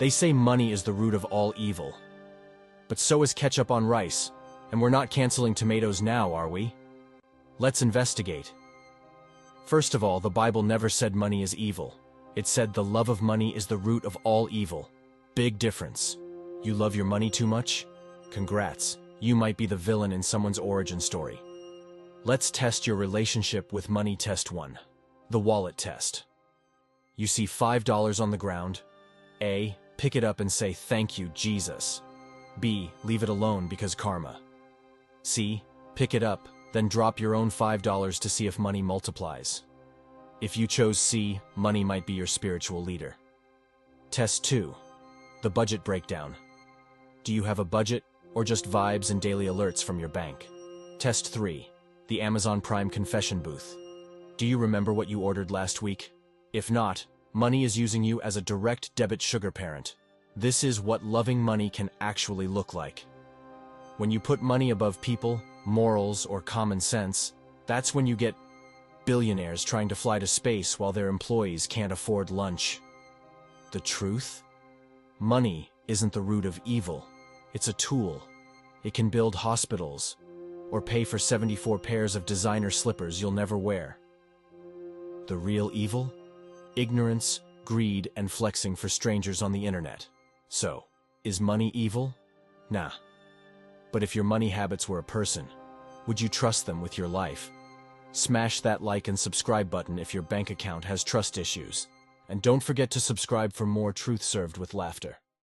They say money is the root of all evil. But so is ketchup on rice, and we're not canceling tomatoes now, are we? Let's investigate. First of all, the Bible never said money is evil. It said the love of money is the root of all evil. Big difference. You love your money too much? Congrats, you might be the villain in someone's origin story. Let's test your relationship with money. Test 1. The wallet test. You see $5 on the ground. A. Pick it up and say, "Thank you, Jesus." B. Leave it alone because karma. C. Pick it up, then drop your own $5 to see if money multiplies. If you chose C, money might be your spiritual leader. Test 2. The budget breakdown. Do you have a budget, or just vibes and daily alerts from your bank? Test 3. The Amazon Prime confession booth. Do you remember what you ordered last week? If not, money is using you as a direct debit sugar parent. This is what loving money can actually look like. When you put money above people, morals, or common sense, that's when you get billionaires trying to fly to space while their employees can't afford lunch. The truth? Money isn't the root of evil. It's a tool. It can build hospitals, or pay for 74 pairs of designer slippers you'll never wear. The real evil? Ignorance, greed, and flexing for strangers on the internet. So, is money evil? Nah. But if your money habits were a person, would you trust them with your life? Smash that like and subscribe button if your bank account has trust issues. And don't forget to subscribe for more truth served with laughter.